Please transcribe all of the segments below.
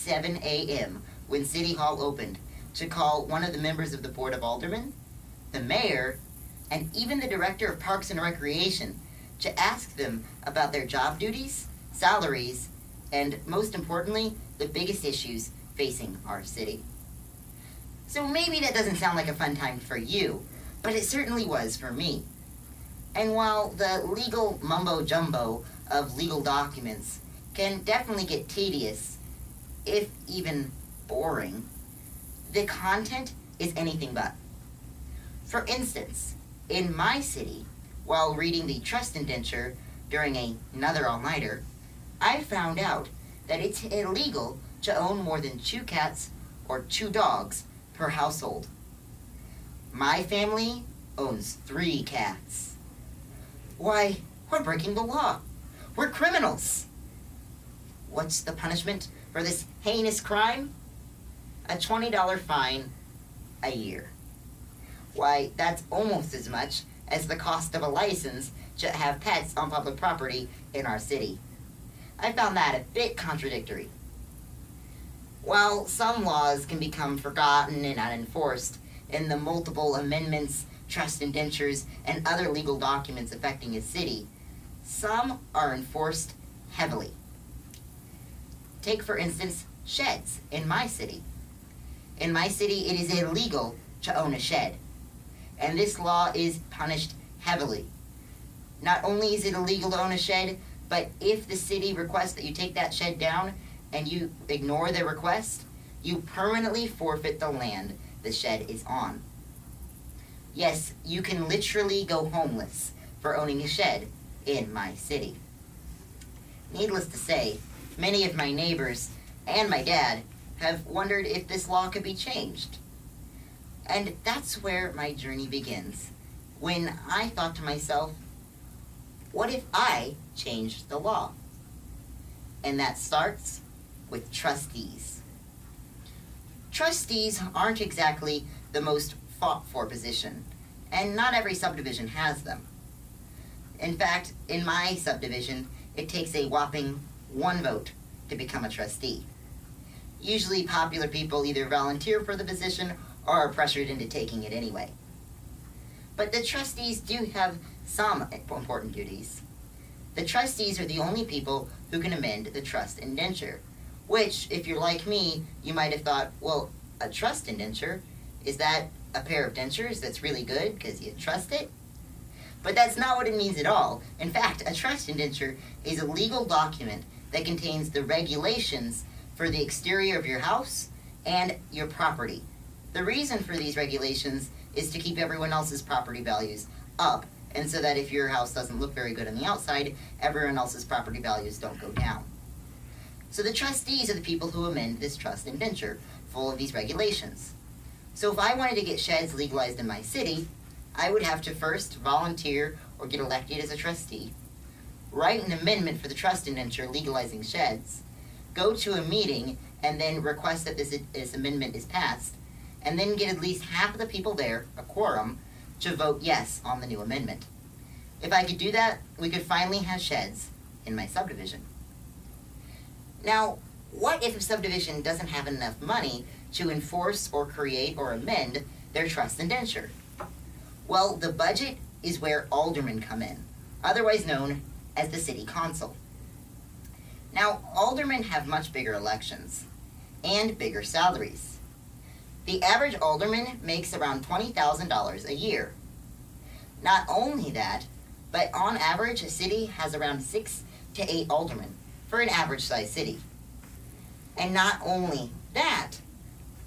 7 a.m. when City Hall opened to call one of the members of the Board of Aldermen, the mayor, and even the director of Parks and Recreation to ask them about their job duties, salaries, and most importantly, the biggest issues facing our city. So maybe that doesn't sound like a fun time for you, but it certainly was for me. And while the legal mumbo-jumbo of legal documents can definitely get tedious, if even boring, the content is anything but. For instance, in my city, while reading the trust indenture during another all-nighter, I found out that it's illegal to own more than 2 cats or 2 dogs per household. My family owns 3 cats. Why, we're breaking the law. We're criminals. What's the punishment for this heinous crime? A $20 fine a year. Why, that's almost as much as the cost of a license to have pets on public property in our city. I found that a bit contradictory. While some laws can become forgotten and unenforced in the multiple amendments, trust indentures, and other legal documents affecting a city, some are enforced heavily. Take, for instance, sheds in my city. In my city, it is illegal to own a shed, and this law is punished heavily. Not only is it illegal to own a shed, but if the city requests that you take that shed down and you ignore their request, you permanently forfeit the land the shed is on. Yes, you can literally go homeless for owning a shed in my city. Needless to say, many of my neighbors and my dad have wondered if this law could be changed. And that's where my journey begins, when I thought to myself, what if I changed the law? And that starts with trustees. Trustees aren't exactly the most fought-for position, and not every subdivision has them. In fact, in my subdivision, it takes a whopping 1 vote to become a trustee. Usually popular people either volunteer for the position or are pressured into taking it anyway. But the trustees do have some important duties. The trustees are the only people who can amend the trust indenture, which, if you're like me, you might have thought, well, a trust indenture, is that a pair of dentures that's really good because you trust it? But that's not what it means at all. In fact, a trust indenture is a legal document that contains the regulations for the exterior of your house and your property. The reason for these regulations is to keep everyone else's property values up, and so that if your house doesn't look very good on the outside, everyone else's property values don't go down. So the trustees are the people who amend this trust indenture, full of these regulations. So if I wanted to get sheds legalized in my city, I would have to first volunteer or get elected as a trustee, write an amendment for the trust indenture legalizing sheds, go to a meeting and then request that this amendment is passed, and then get at least half of the people there, a quorum, to vote yes on the new amendment. If I could do that, we could finally have sheds in my subdivision. Now, what if a subdivision doesn't have enough money to enforce or create or amend their trust indenture? Well, the budget is where aldermen come in, otherwise known as the city council. Now, aldermen have much bigger elections and bigger salaries. The average alderman makes around $20,000 a year. Not only that, but on average, a city has around 6 to 8 aldermen for an average-sized city. And not only that,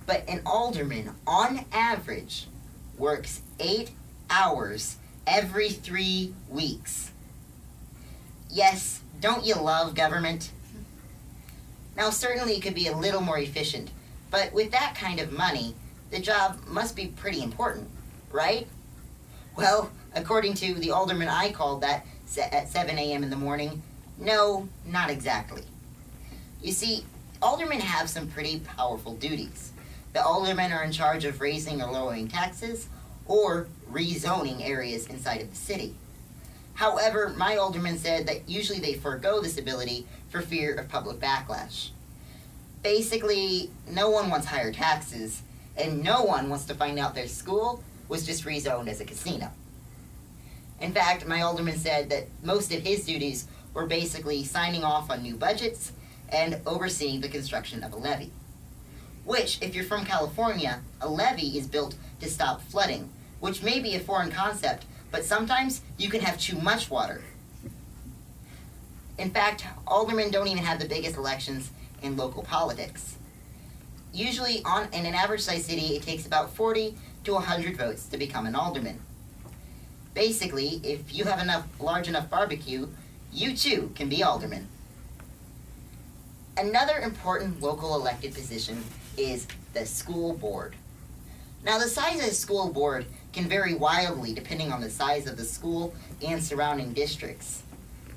but an alderman, on average, works 8 hours every 3 weeks. Yes, don't you love government? Now, certainly it could be a little more efficient, but with that kind of money, the job must be pretty important, right? Well, according to the alderman I called that at 7 a.m. in the morning, no, not exactly. You see, aldermen have some pretty powerful duties. The aldermen are in charge of raising or lowering taxes or rezoning areas inside of the city. However, my alderman said that usually they forego this ability for fear of public backlash. Basically, no one wants higher taxes, and no one wants to find out their school was just rezoned as a casino. In fact, my alderman said that most of his duties were basically signing off on new budgets and overseeing the construction of a levee. Which, if you're from California, a levee is built to stop flooding, which may be a foreign concept, but sometimes you can have too much water. In fact, aldermen don't even have the biggest elections in local politics. Usually, in an average-sized city, it takes about 40 to 100 votes to become an alderman. Basically, if you have large enough barbecue, you too can be alderman. Another important local elected position is the school board. Now, the size of the school board can vary wildly depending on the size of the school and surrounding districts,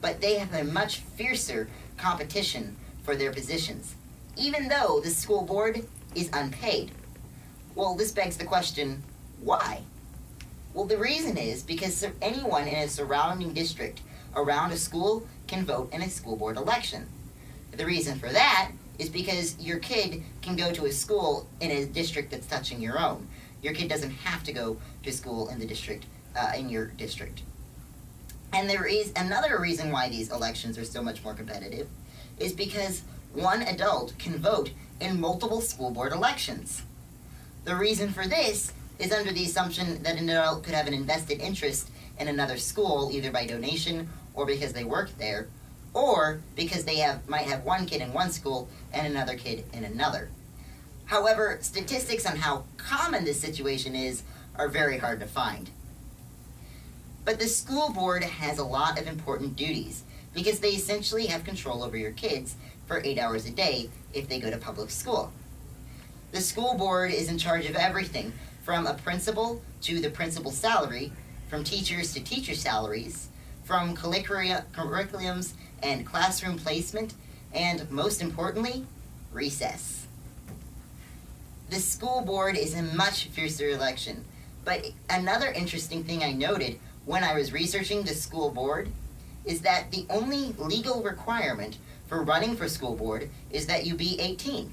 but they have a much fiercer competition for their positions, even though the school board is unpaid. Well, this begs the question, why? Well, the reason is because anyone in a surrounding district around a school can vote in a school board election. The reason for that is because your kid can go to a school in a district that's touching your own. Your kid doesn't have to go to school in the district, in your district. And there is another reason why these elections are so much more competitive, is because one adult can vote in multiple school board elections. The reason for this is under the assumption that an adult could have an invested interest in another school, either by donation or because they work there, or because they might have one kid in one school and another kid in another. However, statistics on how common this situation is are very hard to find. But the school board has a lot of important duties because they essentially have control over your kids for 8 hours a day if they go to public school. The school board is in charge of everything from a principal to the principal's salary, from teachers to teacher salaries, from curriculums and classroom placement, and most importantly, recess. The school board is a much fiercer election, but another interesting thing I noted when I was researching the school board is that the only legal requirement for running for school board is that you be 18.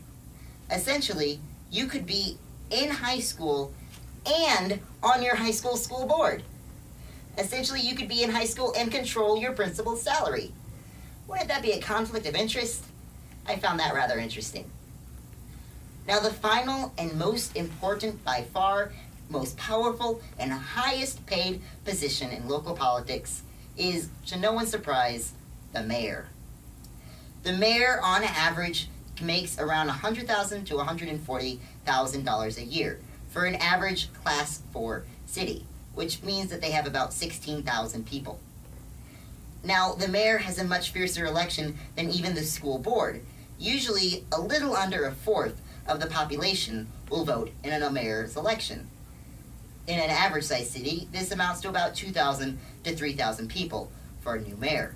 Essentially, you could be in high school and on your high school school board. Essentially, you could be in high school and control your principal's salary. Wouldn't that be a conflict of interest? I found that rather interesting. Now, the final and most important, by far, most powerful and highest paid position in local politics is, to no one's surprise, the mayor. The mayor, on average, makes around $100,000 to $140,000 a year for an average Class 4 city, which means that they have about 16,000 people. Now, the mayor has a much fiercer election than even the school board. Usually, a little under a fourth of the population will vote in a mayor's election. In an average-sized city, this amounts to about 2,000 to 3,000 people for a new mayor.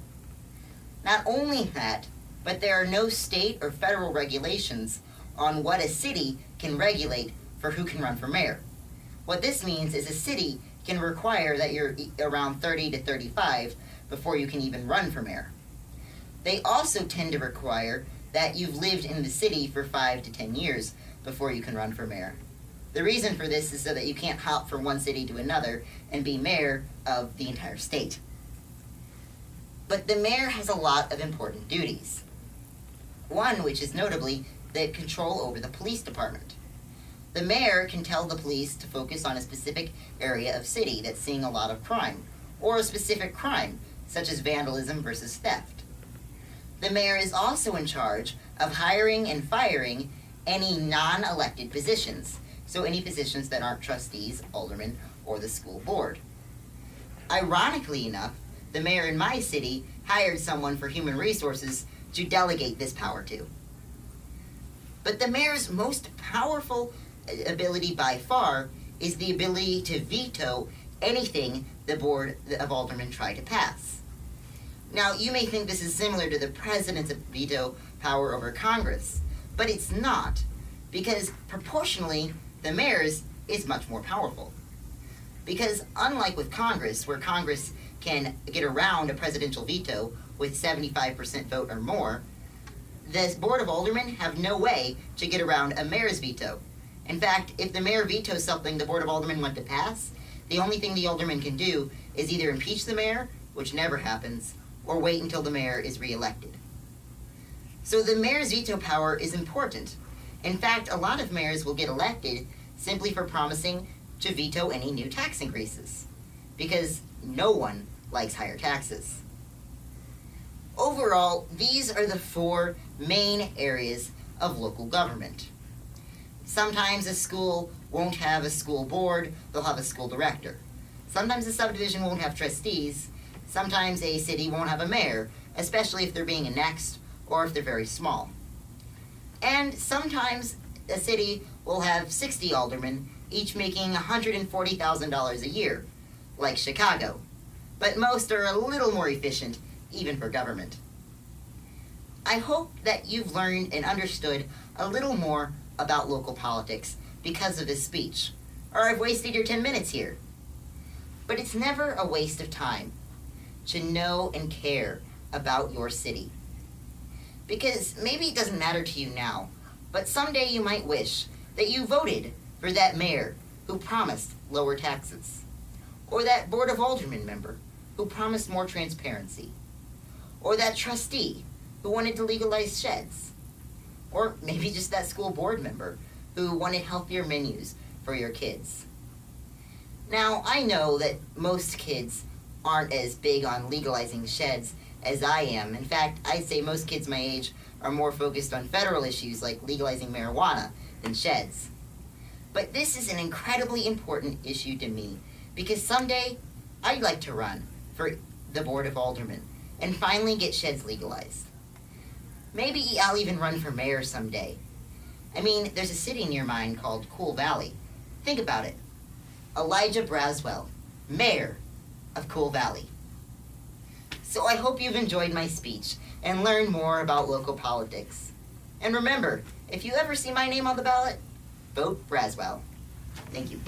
Not only that, but there are no state or federal regulations on what a city can regulate for who can run for mayor. What this means is a city can require that you're around 30 to 35 before you can even run for mayor. They also tend to require that you've lived in the city for 5 to 10 years before you can run for mayor. The reason for this is so that you can't hop from one city to another and be mayor of the entire state. But the mayor has a lot of important duties. One, which is notably the control over the police department. The mayor can tell the police to focus on a specific area of city that's seeing a lot of crime, or a specific crime, such as vandalism versus theft. The mayor is also in charge of hiring and firing any non-elected positions, so any positions that aren't trustees, aldermen, or the school board. Ironically enough, the mayor in my city hired someone for human resources to delegate this power to. But the mayor's most powerful ability by far is the ability to veto anything the Board of Aldermen try to pass. Now, you may think this is similar to the president's veto power over Congress, but it's not, because proportionally, the mayor's is much more powerful. Because unlike with Congress, where Congress can get around a presidential veto with 75% vote or more, the Board of Aldermen have no way to get around a mayor's veto. In fact, if the mayor vetoes something the Board of Aldermen want to pass, the only thing the aldermen can do is either impeach the mayor, which never happens, or wait until the mayor is reelected. So the mayor's veto power is important. In fact, a lot of mayors will get elected simply for promising to veto any new tax increases, because no one likes higher taxes. Overall, these are the 4 main areas of local government. Sometimes a school won't have a school board, they'll have a school director. Sometimes a subdivision won't have trustees. Sometimes a city won't have a mayor, especially if they're being annexed or if they're very small. And sometimes a city will have 60 aldermen, each making $140,000 a year, like Chicago. But most are a little more efficient, even for government. I hope that you've learned and understood a little more about local politics because of this speech, or I've wasted your 10 minutes here. But it's never a waste of time to know and care about your city. Because maybe it doesn't matter to you now, but someday you might wish that you voted for that mayor who promised lower taxes, or that Board of Aldermen member who promised more transparency, or that trustee who wanted to legalize sheds, or maybe just that school board member who wanted healthier menus for your kids. Now, I know that most kids aren't as big on legalizing sheds as I am. In fact, I'd say most kids my age are more focused on federal issues like legalizing marijuana than sheds. But this is an incredibly important issue to me because someday I'd like to run for the Board of Aldermen and finally get sheds legalized. Maybe I'll even run for mayor someday. I mean, there's a city near mine called Cool Valley. Think about it. Elijah Braswell, mayor of Cool Valley. So I hope you've enjoyed my speech and learned more about local politics. And remember, if you ever see my name on the ballot, vote Braswell. Thank you.